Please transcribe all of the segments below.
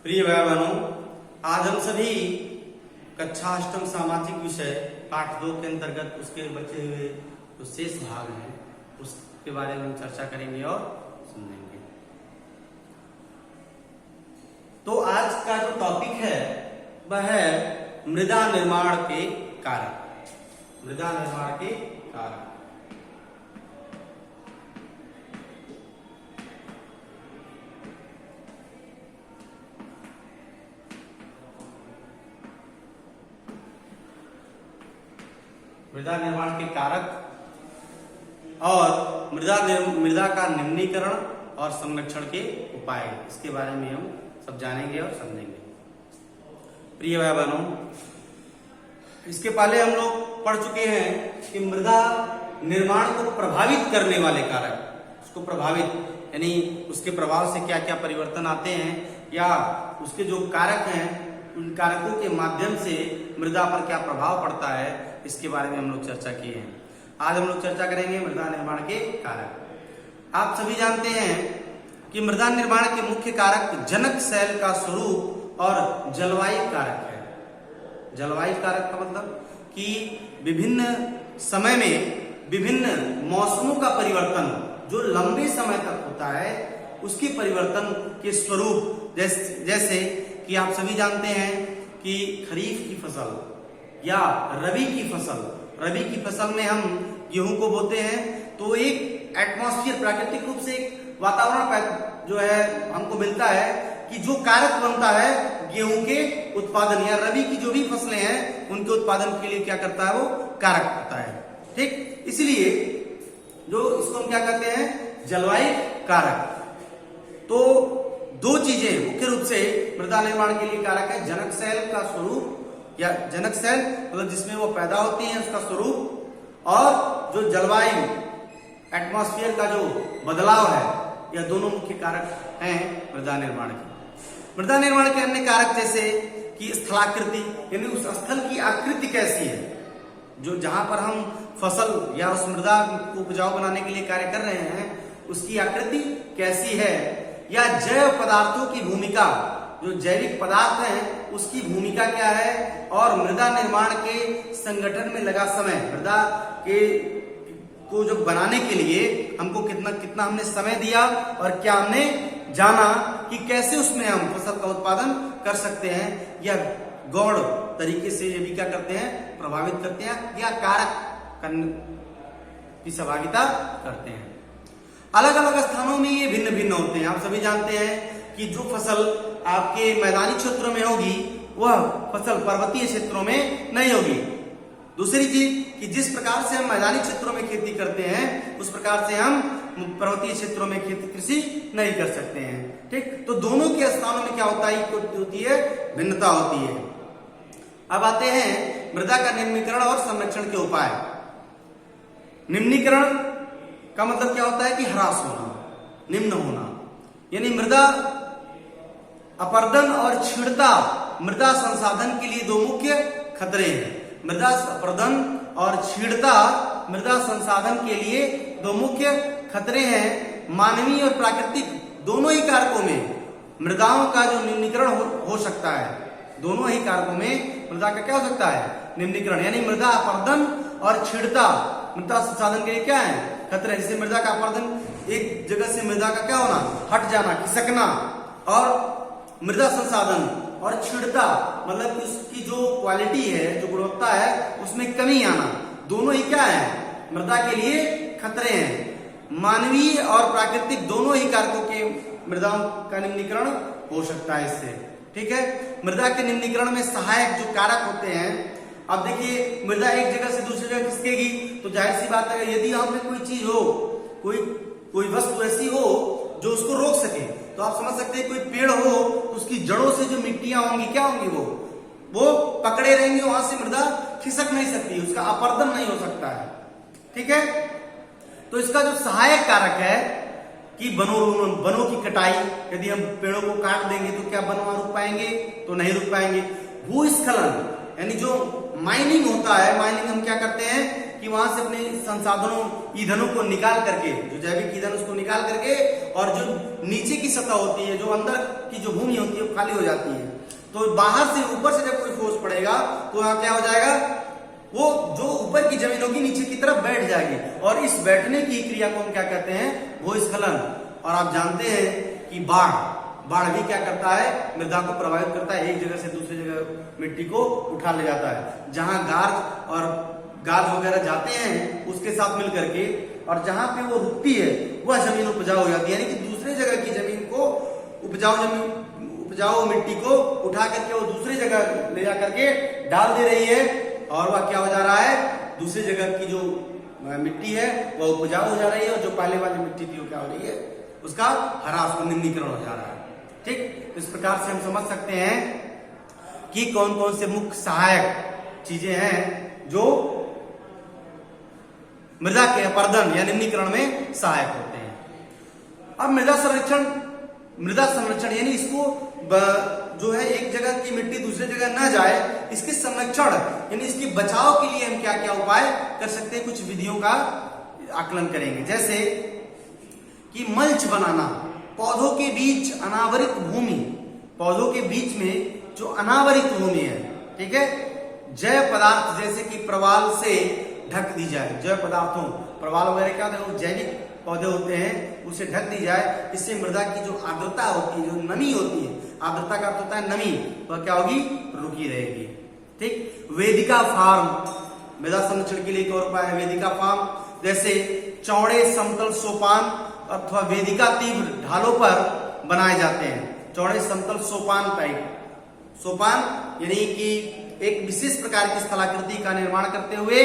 प्रिय भाई बहनों, आज हम सभी कक्षा अष्टम सामाजिक विषय पाठ 2 के अंतर्गत उसके बचे हुए जो शेष भाग हैं उसके बारे में हम चर्चा करेंगे और सुनेंगे। तो आज का जो टॉपिक है वह है मृदा निर्माण के कारक। मृदा निर्माण के कारक। मृदा निर्माण के कारक और मृदा का निम्नीकरण और संरक्षण के उपाय, इसके बारे में हम सब जानेंगे और समझेंगे। प्रिय भाई बहनों, इसके पहले हम लोग पढ़ चुके हैं कि मृदा निर्माण को प्रभावित करने वाले कारक, उसको प्रभावित यानी उसके प्रभाव से क्या क्या परिवर्तन आते हैं या उसके जो कारक हैं उन कारकों के माध्यम से मृदा पर क्या प्रभाव पड़ता है, इसके बारे में हम लोग चर्चा किए हैं। आज हम लोग चर्चा करेंगे मृदा निर्माण के कारक। आप सभी जानते हैं कि मृदा निर्माण के मुख्य कारक जनक शैल का स्वरूप और जलवायु कारक है। जलवायु कारक का मतलब कि विभिन्न समय में विभिन्न मौसमों का परिवर्तन जो लंबे समय तक होता है उसके परिवर्तन के स्वरूप, जैसे कि आप सभी जानते हैं कि खरीफ की फसल या रबी की फसल में हम गेहूं को बोते हैं तो एक एटमॉस्फेयर प्राकृतिक रूप से एक वातावरण जो है हमको मिलता है कि जो कारक बनता है गेहूं के उत्पादन या रबी की जो भी फसलें हैं उनके उत्पादन के लिए क्या करता है, वो कारक करता है। ठीक, इसलिए जो इसको हम क्या कहते हैं, जलवायु कारक। तो दो चीजें मुख्य रूप से मृदा निर्माण के लिए कारक है, जनक शैल का स्वरूप या जनक शैल मतलब जिसमें वो पैदा होती है उसका स्वरूप, और जो जलवायु एटमॉस्फेयर का जो बदलाव है, यह दोनों मुख्य कारक हैं मृदा निर्माण के। मृदा निर्माण के अन्य कारक जैसे कि स्थलाकृति यानी उस स्थल की आकृति कैसी है, जो जहां पर हम फसल या उस मृदा को उपजाऊ बनाने के लिए कार्य कर रहे हैं उसकी आकृति कैसी है, या जैव पदार्थों की भूमिका, जो जैविक पदार्थ हैं उसकी भूमिका क्या है, और मृदा निर्माण के संगठन में लगा समय, मृदा के को जो बनाने के लिए हमको कितना हमने समय दिया और क्या हमने जाना कि कैसे उसमें हम फसल का उत्पादन कर सकते हैं, या गौण तरीके से ये भी क्या करते हैं, प्रभावित करते हैं या कारक की सहभागिता करते हैं। अलग अलग स्थानों में ये भिन्न भिन्न होते हैं। आप सभी जानते हैं कि जो फसल आपके मैदानी क्षेत्रों में होगी वह फसल पर्वतीय क्षेत्रों में नहीं होगी। दूसरी चीज कि जिस प्रकार से हम मैदानी क्षेत्रों में खेती करते हैं उस प्रकार से हम पर्वतीय क्षेत्रों में खेती कृषि नहीं कर सकते हैं। ठीक, तो दोनों के स्थानों में क्या होती है, भिन्नता होती है। अब आते हैं मृदा का निम्नीकरण और संरक्षण के उपाय। निम्नीकरण का मतलब क्या होता है कि ह्रास होना, निम्न होना, यानी मृदा अपरदन और क्षीणता मृदा संसाधन के लिए दो मुख्य खतरे हैं। मृदा अपरदन और क्षीणता मृदा संसाधन के लिए दो मुख्य खतरे हैं। मानवीय और प्राकृतिक दोनों ही कारकों में मृदाओं का जो निम्नीकरण हो सकता है, दोनों ही कारकों में मृदा का क्या हो सकता है, निम्नीकरण, यानी मृदा अपरदन और क्षीणता मृदा संसाधन के लिए क्या है, खतरे। जैसे मृदा का अपरदन, एक जगह से मृदा का क्या होना, हट जाना, खिसकना, और मृदा संसाधन और क्षीणता मतलब कि उसकी जो क्वालिटी है, जो गुणवत्ता है उसमें कमी आना, दोनों ही क्या है, मृदा के लिए खतरे हैं। मानवीय और प्राकृतिक दोनों ही कारकों के मृदाओं का निम्नीकरण हो सकता है इससे। ठीक है, मृदा के निम्नीकरण में सहायक जो कारक होते हैं, अब देखिए मृदा एक जगह से दूसरी जगह खिसकेगी तो जाहिर सी बात है यदि हम में कोई चीज हो, कोई वस्तु ऐसी हो जो उसको रोक सके, तो आप समझ सकते हैं कोई पेड़ हो तो उसकी जड़ों से जो मिट्टियां होंगी क्या होंगी, वो पकड़े रहेंगे, वहां से मृदा खिसक नहीं सकती, उसका अपरदन नहीं हो सकता है। ठीक है, तो इसका जो सहायक कारक है कि वनों की कटाई, यदि हम पेड़ों को काट देंगे तो क्या वन वहां रुक पाएंगे, तो नहीं रुक पाएंगे। भूस्खलन यानी जो माइनिंग होता है, माइनिंग हम क्या करते हैं कि वहां से अपने संसाधनों ईंधनों को निकाल करके, जो जैविक ईंधन उसको निकाल करके, और जो नीचे की सतह होती है, जो अंदर की जो भूमि होती है वो खाली हो जाती है। तो बाहर से ऊपर से जब कोई फोर्स पड़ेगा तो वहां क्या हो जाएगा, वो जो ऊपर की जमीन होगी नीचे की तरफ बैठ जाएगी, और इस बैठने की क्रिया को हम क्या कहते हैं, भूस्खलन। और आप जानते हैं कि बाढ़ भी क्या करता है, मृदा को प्रभावित करता है, एक जगह से दूसरी जगह मिट्टी को उठा ले जाता है। जहां गाज वगैरह जाते हैं उसके साथ मिल करके, और जहां पे वो रुकती है वह जमीन उपजाऊ हो जाती है, यानी कि दूसरे जगह की जमीन को उपजाऊ मिट्टी को उठा करके वो दूसरी जगह ले जा करके डाल दे रही है, और वह क्या हो जा रहा है, दूसरी जगह की जो मिट्टी है वह उपजाऊ हो जा रही है, और जो पहले वाली मिट्टी थी वो क्या हो रही है, उसका ह्रास और निम्नीकरण हो जा रहा है। ठीक, इस प्रकार से हम समझ सकते हैं कि कौन कौन से मुख्य सहायक चीजें हैं जो मृदा के अपर्दन या निम्नीकरण में सहायक होते हैं। अब मृदा संरक्षण यानी इसको जो है एक जगह की मिट्टी दूसरे जगह न जाए, इसके संरक्षण यानी इसके बचाव के लिए हम क्या क्या उपाय कर सकते हैं, कुछ विधियों का आकलन करेंगे। जैसे कि मल्च बनाना, पौधों के बीच अनावरित भूमि, पौधों के बीच में जो अनावरित भूमि है, ठीक है, जैव पदार्थ जैसे कि प्रवाल से ढक दी जाए, जैव पदार्थों, प्रवाल वगैरह क्या होता है, वो जैविक पौधे होते हैं, उसे ढक दी जाए। इससे मृदा की जो आर्द्रता होती है, जो नमी होती है, आर्द्रता का अर्थ होता है नमी, वह क्या होगी, रुकी रहेगी। ठीक, वेदिका फार्म, मृदा संरक्षण के लिए एक और उपाय है वेदिका फार्म। जैसे चौड़े समतल सोपान अथवा वेदिका तीव्र ढालों पर बनाए जाते हैं, चौड़े समतल सोपान टाइप, सोपान यानी कि एक विशेष प्रकार की स्थलाकृति का निर्माण करते हुए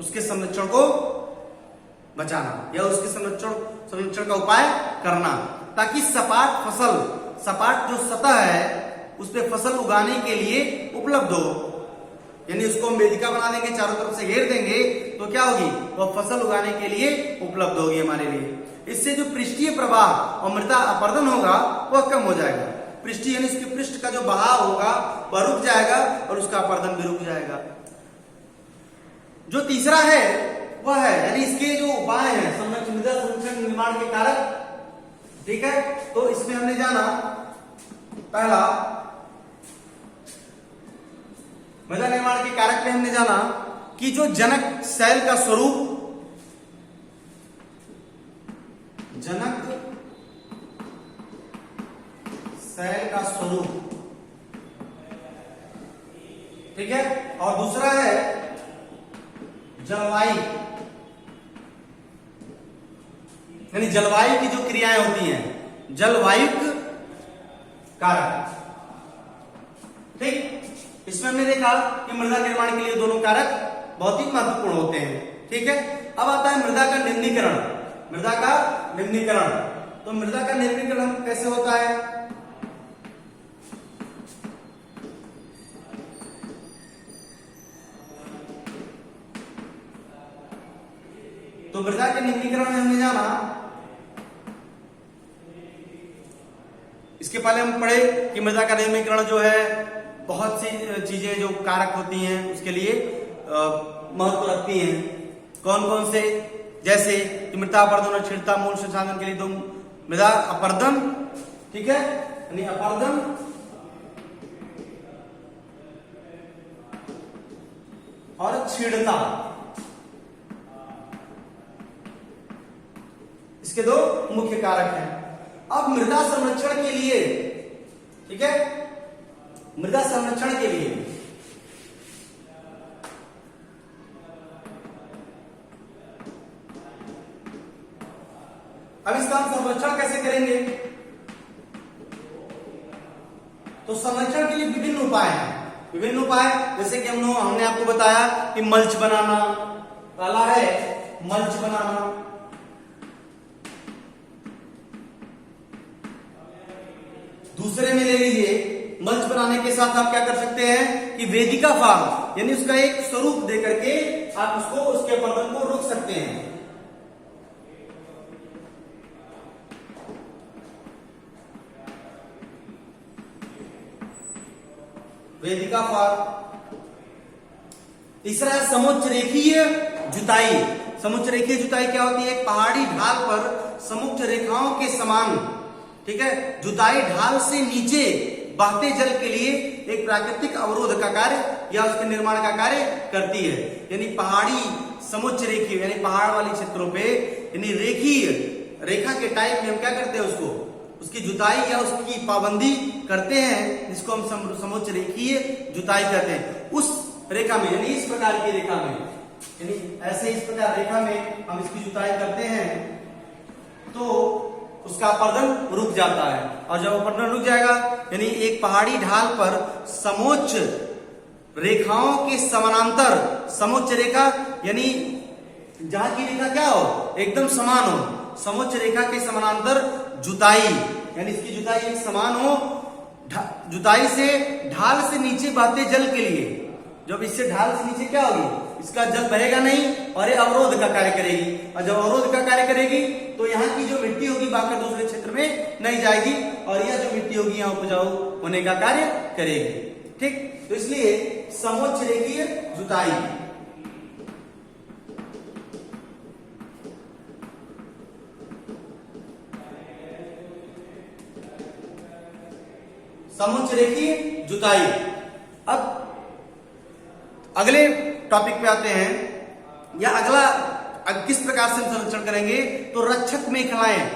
उसके संरक्षण को बचाना या उसके संरक्षण का उपाय करना, ताकि सपाट जो सतह है उस पे फसल उगाने के लिए उपलब्ध हो। यानी उसको हम वेदिका बना देंगे, चारों तरफ से घेर देंगे, तो क्या होगी, वह फसल उगाने के लिए उपलब्ध होगी हमारे लिए। इससे जो पृष्ठीय प्रवाह और मृदा अपरदन होगा वह कम हो जाएगा। पृष्ठीय यानी इसके पृष्ठ का जो बहाव होगा वह रुक जाएगा और उसका अपरदन भी रुक जाएगा। जो तीसरा है वह है, यानी इसके जो उपाय हैं मृदा संरक्षण निर्माण के कारक, ठीक है, तो इसमें हमने जाना पहला मृदा निर्माण के कारक में हमने जाना कि जो जनक शैल का स्वरूप, जनक शैल का स्वरूप, ठीक है, और दूसरा है जलवायु, यानी जलवायु की जो क्रियाएं होती हैं, जलवायु कारक। ठीक, इसमें हमने देखा कि मृदा निर्माण के लिए दोनों कारक बहुत ही महत्वपूर्ण होते हैं। ठीक है, अब आता है मृदा का निम्नीकरण। मृदा का निम्नीकरण, तो मृदा का निम्नीकरण कैसे होता है, तो मृदा के निम्नीकरण में हमने जाना, इसके पहले हम पढ़े कि मृदा का निम्नीकरण जो है बहुत सी चीजें जो कारक होती हैं उसके लिए महत्व रखती हैं। कौन कौन से, जैसे कि मृदा अपरदन और क्षीणता मूल संसाधन के लिए दो, मृदा अपरदन, ठीक है, यानी अपरदन और क्षीणता, इसके दो मुख्य कारक हैं। अब मृदा संरक्षण के लिए, ठीक है, मृदा संरक्षण के लिए अब इसका हम संरक्षण कैसे करेंगे, तो संरक्षण के लिए विभिन्न उपाय हैं, विभिन्न उपाय, जैसे कि हमने आपको बताया कि मल्च बनाना, पहला है मल्च बनाना, दूसरे में ले लीजिए मल्च बनाने के साथ आप क्या कर सकते हैं कि वेदिका फार्म, यानी उसका एक स्वरूप दे करके आप उसको, उसके अपरदन को रोक सकते हैं। वेदिका फार्म। तीसरा है समोच्च रेखीय जुताई। समुच्च रेखीय जुताई क्या होती है? पहाड़ी ढाल पर समुच्च रेखाओं के समान, ठीक है, जुताई ढाल से नीचे बहते जल के लिए एक प्राकृतिक अवरोध का कार्य या उसके निर्माण का कार्य करती है। यानी पहाड़ी समुच्च रेखीय यानी पहाड़ वाले क्षेत्रों पे यानी रेखीय रेखा के टाइप में हम क्या करते हैं, उसकी जुताई या उसकी पाबंदी करते हैं, जिसको हम समुच्च रेखीय जुताई कहते हैं। उस रेखा में यानी इस प्रकार की रेखा में, यानी ऐसे इस प्रकार रेखा में हम इसकी जुताई करते हैं तो उसका अपर्दन रुक जाता है। और जब अपर्दन रुक जाएगा यानी एक पहाड़ी ढाल पर समोच्च रेखाओं के समानांतर, समोच्च रेखा यानी जहां की रेखा क्या हो, एकदम समान हो, समोच्च रेखा के समानांतर जुताई यानी इसकी जुताई एक समान हो, जुताई से ढाल से नीचे बहते जल के लिए, जब इससे ढाल से नीचे क्या होगी, इसका जल बहेगा नहीं और ये अवरोध का कार्य करेगी। और जब अवरोध का कार्य करेगी तो यहाँ की जो मिट्टी होगी बाकी दूसरे क्षेत्र में नहीं जाएगी और यह जो मिट्टी होगी यहाँ उपजाऊ होने का कार्य करेगी। ठीक, तो इसलिए समोच्च रेखीय जुताई। समुच्च रेखीय जुताई। अब अगले टॉपिक पे आते हैं, या अगला किस प्रकार से हम संरक्षण करेंगे, तो रक्षक मेखलाएं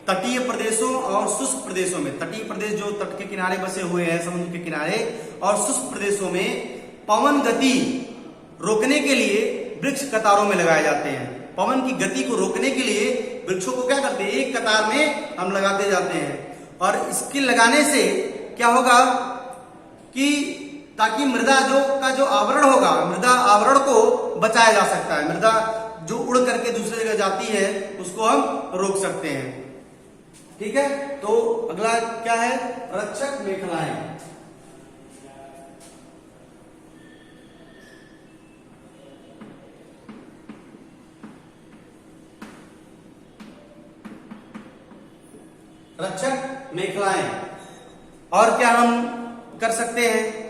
तटीय प्रदेशों और शुष्क प्रदेशों में, तटीय प्रदेश जो तट के किनारे बसे हुए हैं समुद्र के किनारे, और शुष्क प्रदेशों में पवन गति रोकने के लिए वृक्ष कतारों में लगाए जाते हैं। पवन की गति को रोकने के लिए वृक्षों को क्या करते हैं, एक कतार में हम लगाते जाते हैं। और इसके लगाने से क्या होगा कि ताकि मृदा जो आवरण होगा, मृदा आवरण को बचाया जा सकता है। मृदा जो उड़ करके दूसरी जगह जाती है उसको हम रोक सकते हैं। ठीक है, तो अगला क्या है, रक्षक मेखलाएं। रक्षक मेखलाएं। और क्या हम कर सकते हैं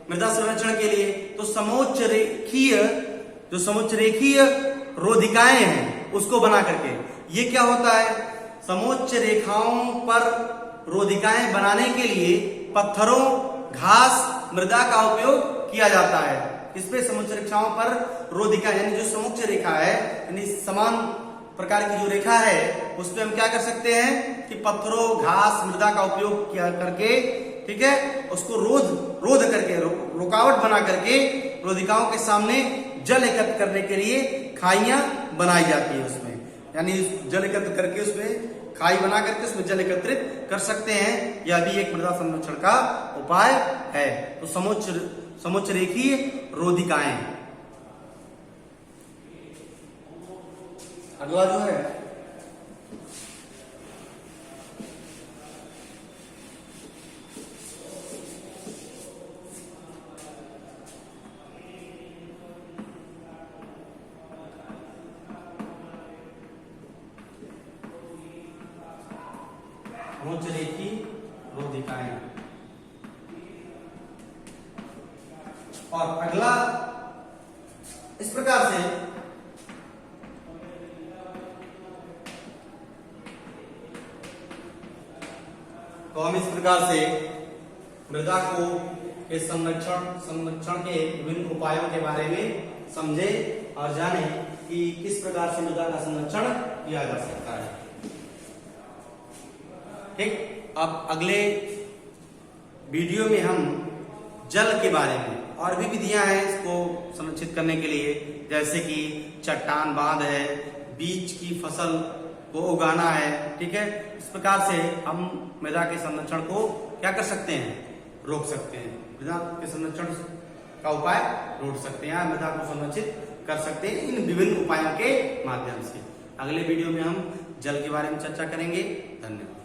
मृदा संरक्षण के लिए, तो समोच्च रेखीय रोधिकाएं हैं उसको बना करके। ये क्या होता है, समोच्च रेखाओं पर रोधिकाएं बनाने के लिए पत्थरों, घास, मृदा का उपयोग किया जाता है। इसमें समुच्च रेखाओं पर रोधिका यानी जो समुच्च रेखा है यानी समान प्रकार की जो रेखा है उस पर हम क्या कर सकते हैं कि पत्थरों, घास, मृदा का उपयोग किया करके, ठीक है, उसको रोध करके, रुकावट बना करके रोधिकाओं के सामने जल एकत्र करने के लिए खाइयां बनाई जाती है उसमें, यानी जल एकत्र करके उसमें खाई बना करके उसमें जल एकत्रित कर सकते हैं। यह भी एक मृदा संरक्षण का उपाय है। तो समुच्च रेखीय रोधिकाएं। अगला जो है समुच्च रेखीय रोधिकाएं। और अगला इस प्रकार से तो हम इस प्रकार से मृदा को के संरक्षण के विभिन्न उपायों के बारे में समझे और जाने कि किस प्रकार से मृदा का संरक्षण किया जा सकता है। ठीक, अब अगले वीडियो में हम जल के बारे में और भी विधियां हैं इसको संरक्षित करने के लिए, जैसे कि चट्टान बांध है, बीज की फसल को उगाना है। ठीक है, इस प्रकार से हम मृदा के संरक्षण को क्या कर सकते हैं, रोक सकते हैं। मृदा के संरक्षण का उपाय रोक सकते हैं, मृदा को संरक्षित कर सकते हैं इन विभिन्न उपायों के माध्यम से। अगले वीडियो में हम जल के बारे में चर्चा करेंगे। धन्यवाद।